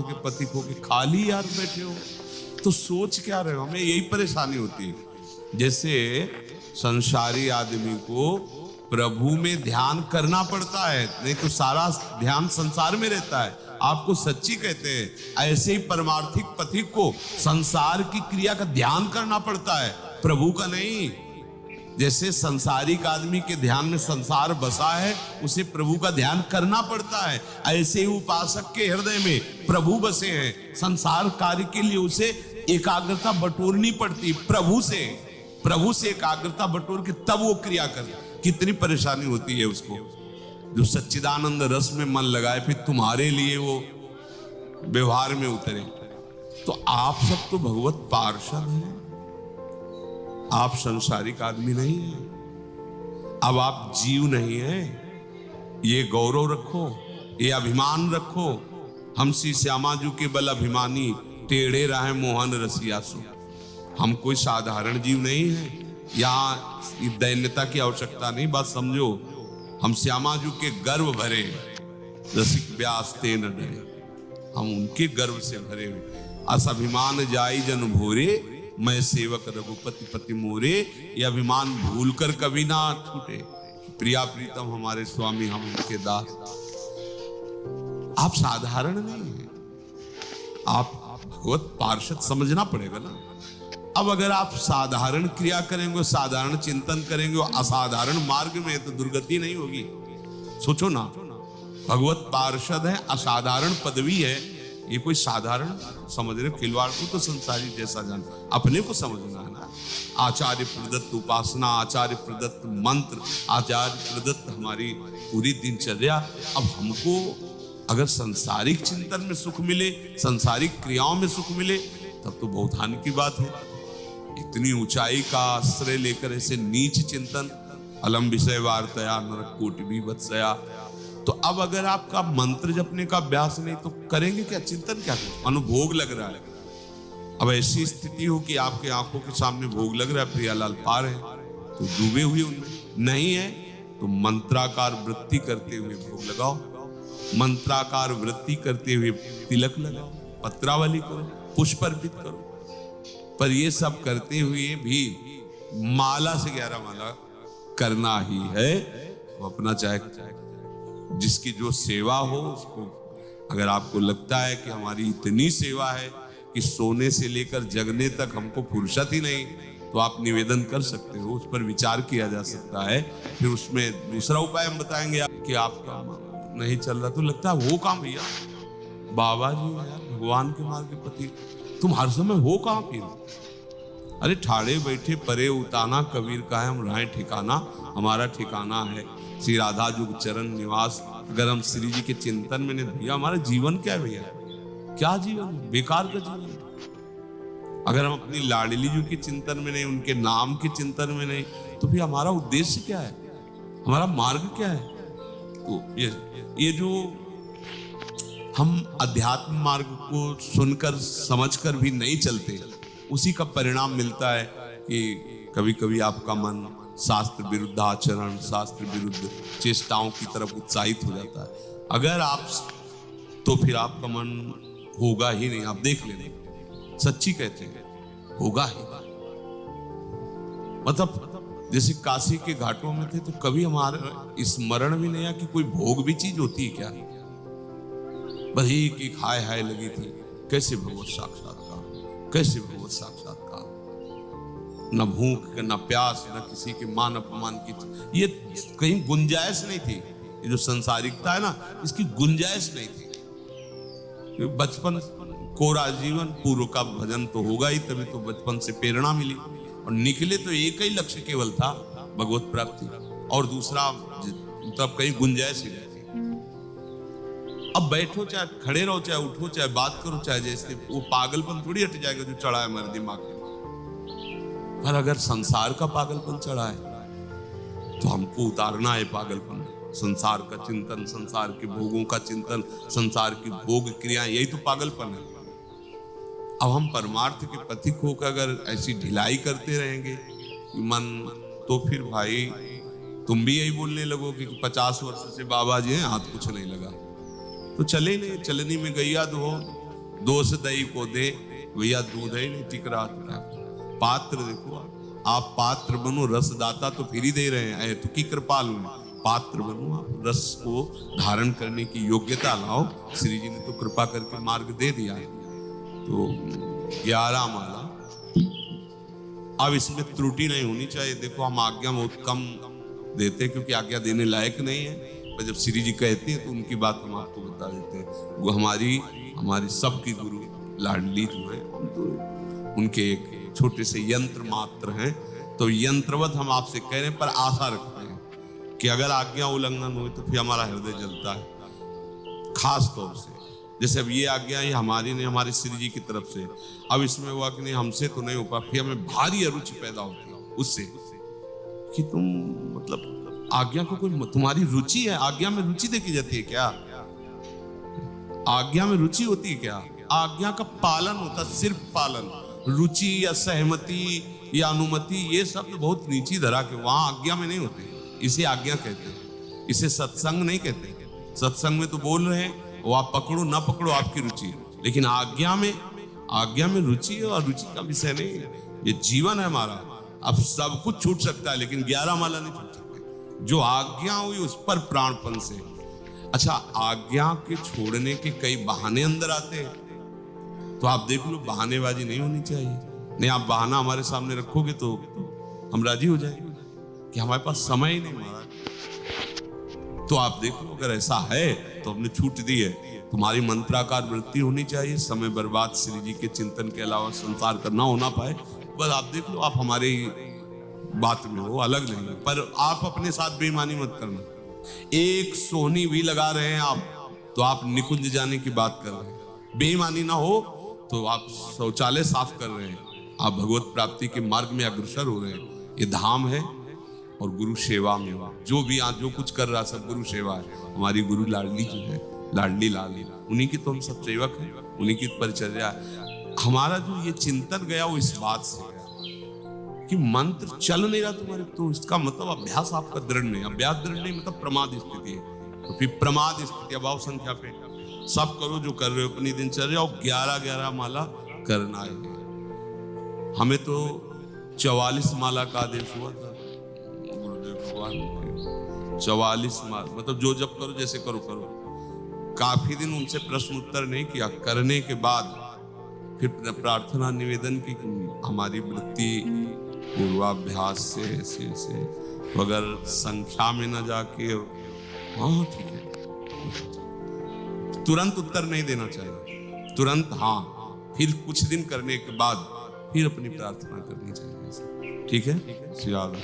के पति को कि खाली यार बैठे हो, तो सोच क्या रहे हो? हमें यही परेशानी होती है। जैसे संसारी आदमी को प्रभु में ध्यान करना पड़ता है, नहीं तो सारा ध्यान संसार में रहता है। आपको सच्ची कहते हैं, ऐसे ही परमार्थिक पथिक को संसार की क्रिया का ध्यान करना पड़ता है, प्रभु का नहीं। जैसे संसारिक आदमी के ध्यान में संसार बसा है, उसे प्रभु का ध्यान करना पड़ता है, ऐसे ही उपासक के हृदय में प्रभु बसे हैं। संसार कार्य के लिए उसे एकाग्रता बटोरनी पड़ती, प्रभु से एकाग्रता बटोर के तब वो क्रिया करे। कितनी परेशानी होती है उसको, जो सच्चिदानंद रस में मन लगाए फिर तुम्हारे लिए वो व्यवहार में उतरे। तो आप सब तो भगवत पार्षद हैं, आप संसारिक आदमी नहीं है। अब आप जीव नहीं है, ये गौरव रखो, ये अभिमान रखो। हम श्री श्यामाजू के बल अभिमानी, टेढ़े रहे मोहन रसिया सो। हम कोई साधारण जीव नहीं है, यहाँ दैन्यता की आवश्यकता नहीं। बात समझो, हम श्यामाजू के गर्व भरे, रसिक व्यास ते न डरे। हम उनके गर्व से भरे हुए। अस अभिमान जाई जन भोरे, मैं सेवक रघुपति पति मोरे। ये अभिमान भूलकर कभी ना छूटे। प्रिया प्रीतम हमारे स्वामी, हम उनके दास। आप साधारण नहीं हैं, आप भगवत पार्षद समझना पड़ेगा ना। अब अगर आप साधारण क्रिया करेंगे, साधारण चिंतन करेंगे, असाधारण मार्ग में, तो दुर्गति नहीं होगी। सोचो ना, भगवत पार्षद है, असाधारण पदवी है। ये कोई साधारण समझ रहे खिलवाड़ को तो संसारी जैसा जान, अपने को समझना है ना। आचार्य प्रदत्त उपासना, आचार्य प्रदत्त मंत्र, आचार्य प्रदत्त हमारी पूरी दिनचर्या। अब हमको अगर संसारिक चिंतन में सुख मिले, संसारिक क्रियाओं में सुख मिले, तब तो बहुत हानि की बात है। इतनी ऊंचाई का आश्रय लेकर ऐसे नीच चिंतन, अलम विषय वार्तया नरक कोटि भी वत्सया। तो अब अगर आपका मंत्र जपने का अभ्यास नहीं, तो करेंगे क्या? चिंतन क्या करें? अनुभोग लग रहा है। अब ऐसी स्थिति हो कि आपके आंखों के सामने भोग लग रहा है, प्रियालाल पार है, तो डूबे हुए उनमें नहीं है, तो मंत्राकार वृत्ति करते हुए भोग लगाओ, मंत्राकार वृत्ति करते हुए तिलक लगाओ, पत्रावली करो, पुष्प अर्पित करो। पर ये सब करते हुए भी माला से 11 माला करना ही है। वो अपना चाहे जिसकी जो सेवा हो उसको, अगर आपको लगता है कि हमारी इतनी सेवा है कि सोने से लेकर जगने तक हमको फुर्सत ही नहीं, तो आप निवेदन कर सकते हो, उस पर विचार किया जा सकता है। फिर उसमें दूसरा उपाय हम बताएंगे कि आपका नहीं चल रहा, तो लगता है हो कहाँ भैया, बाबा जी यार भगवान के मार्ग के पति, तुम हर समय हो कहाँ फिर? अरे ठाड़े बैठे परे उताना, कबीर का है हम राय ठिकाना। हमारा ठिकाना है श्री राधा जुग चरण निवास। अगर हम श्री जी के चिंतन में नहीं, भैया हमारा जीवन क्या है? भैया क्या जीवन है? बेकार का जीवन है। अगर हम अपनी लाडली जी के चिंतन में नहीं, उनके नाम के चिंतन में नहीं, तो फिर हमारा उद्देश्य क्या है? हमारा मार्ग क्या है? तो ये जो हम अध्यात्म मार्ग को सुनकर समझकर भी नहीं चलते, उसी का परिणाम मिलता है कि कभी कभी आपका मन शास्त्र विरुद्ध आचरण, शास्त्र विरुद्ध चेष्टाओं की तरफ उत्साहित हो जाता है। अगर आप, तो फिर आपका मन होगा ही नहीं। आप देख लेना, सच्ची कहते हैं, होगा ही। मतलब जैसे काशी के घाटों में थे, तो कभी हमारे स्मरण भी नहीं आया कि कोई भोग भी चीज होती है क्या। बस एक हाय हाय लगी थी, कैसे भगवत साक्षात्कार, कैसे भगवत साक्षात्कार। न भूख, न प्यास, न किसी के मान अपमान की, ये कहीं गुंजाइश नहीं थी। ये जो संसारिकता है ना, इसकी गुंजाइश नहीं थी। बचपन कोरा जीवन, पूर्व का भजन तो होगा ही, तभी तो बचपन से प्रेरणा मिली। और निकले तो एक ही लक्ष्य केवल था, भगवत प्राप्ति, और दूसरा तब कहीं गुंजाइश ही नहीं थी। अब बैठो चाहे खड़े रहो, चाहे उठो, चाहे बात करो, चाहे जैसे, वो पागलपन थोड़ी हट जाएगा जो चढ़ा है हमारे दिमाग में। पर अगर संसार का पागलपन चढ़ा है, तो हमको उतारना है पागलपन। संसार का चिंतन, संसार के भोगों का चिंतन, संसार की भोग क्रियाएं, यही तो पागलपन है। अब हम परमार्थ के पथिक होकर अगर ऐसी ढिलाई करते रहेंगे मन, तो फिर भाई तुम भी यही बोलने लगोगे कि 50 वर्ष से बाबा जी हैं, हाथ कुछ नहीं लगा। तो चले नहीं, चलनी में गैया दो, दोष दही को दे, भैया दूध ही नहीं टिक रहा तो क्या। पात्र देखो, आप पात्र बनो, रसदाता तो फिर ही दे रहे हैं, तो की कृपालु है। पात्र बनो, आप रस को धारण करने की योग्यता लाओ। श्री जी ने तो कृपा करके मार्ग दे दिया है। तो 11 माला, अब इसमें त्रुटि नहीं होनी चाहिए। देखो हम आज्ञा बहुत कम देते हैं क्योंकि आज्ञा देने लायक नहीं है, पर जब श्री जी कहते हैं तो उनकी बात हम आपको बता देते हैं। वो हमारी सबकी गुरु लाडली जो है, हम तो उनके एक छोटे से यंत्र मात्र हैं। तो यंत्रवत हम आपसे कह रहे हैं, पर आशा रखते हैं कि अगर आज्ञा उल्लंघन हुई तो फिर हमारा हृदय जलता है। खास तौर से जैसे अब ये आज्ञा ही हमारी नहीं, हमारे श्री जी की तरफ से, अब इसमें हुआ कि नहीं हमसे तो नहीं हो पा, फिर हमें भारी अरुचि पैदा होती है उससे कि तुम मतलब आज्ञा को कोई, तुम्हारी रुचि है, आज्ञा में रुचि देखी जाती है क्या? आज्ञा में रुचि होती है क्या? आज्ञा का पालन होता, सिर्फ पालन। रुचि या सहमति या अनुमति ये शब्द बहुत नीची धरा के वहां आज्ञा में नहीं होते। इसे आज्ञा कहते हैं, इसे सत्संग नहीं कहते। सत्संग में तो बोल रहे हैं वो आप पकड़ो ना पकड़ो आपकी रुचि, लेकिन आज्ञा में रुचि और रुचि का विषय नहीं है। ये जीवन है हमारा। अब सब कुछ छूट सकता है लेकिन 11 माला नहीं छूट सकते। जो आज्ञा हुई उस पर प्राणपन से। अच्छा, आज्ञा के छोड़ने के कई बहाने अंदर आते हैं, तो आप देख लो, बहानेबाजी नहीं होनी चाहिए। नहीं, आप बहाना हमारे सामने रखोगे तो हम राजी हो जाएंगे कि हमारे पास समय ही नहीं महाराज। तो आप देख लो, अगर ऐसा है तो हमने छूट दी है। तुम्हारी मंत्राकार वृत्ति होनी चाहिए, समय बर्बाद श्री जी के चिंतन के अलावा संसार करना हो ना पाए। बस आप देख लो, आप हमारे बात में हो, अलग नहीं, पर आप अपने साथ बेईमानी मत करना। एक सोहनी भी लगा रहे हैं आप, तो आप निकुंज जाने की बात कर रहे हैं। बेईमानी ना हो तो आप शौचालय साफ कर रहे हैं, आप भगवत प्राप्ति के मार्ग में अग्रसर हो रहे हैं। ये धाम है और गुरु सेवा में हो। जो भी आज जो कुछ कर रहा सब गुरु सेवा है। हमारी गुरु लाडली जो है, लाडली लाल, उन्हीं की तो हम सब सेवक हैं, उन्हीं की परिचर्या है। हमारा जो ये चिंतन गया वो इस बात से गया कि मंत्र चल नहीं रहा तुम्हारे, तो इसका मतलब अभ्यास आपका दृढ़ नहीं। अभ्यास दृढ़ नहीं मतलब प्रमाद स्थिति है। तो फिर प्रमाद स्थिति, अभाव संख्या पे सब करो जो कर रहे हो अपनी दिनचर्या, और 11 माला करना है। हमें तो 44 माला का आदेश हुआ था गुरुदेव भगवान के। 44 माला मतलब जो जब करो जैसे करो। काफी दिन उनसे प्रश्न उत्तर नहीं किया। करने के बाद फिर प्रार्थना निवेदन की हमारी वृत्ति पूर्वाभ्यास से ऐसे तो अगर संख्या में न जाके, हाँ ठीक है, तुरंत उत्तर नहीं देना चाहिए। तुरंत हाँ, फिर कुछ दिन करने के बाद फिर अपनी प्रार्थना करनी चाहिए। ठीक है, श्री राधा।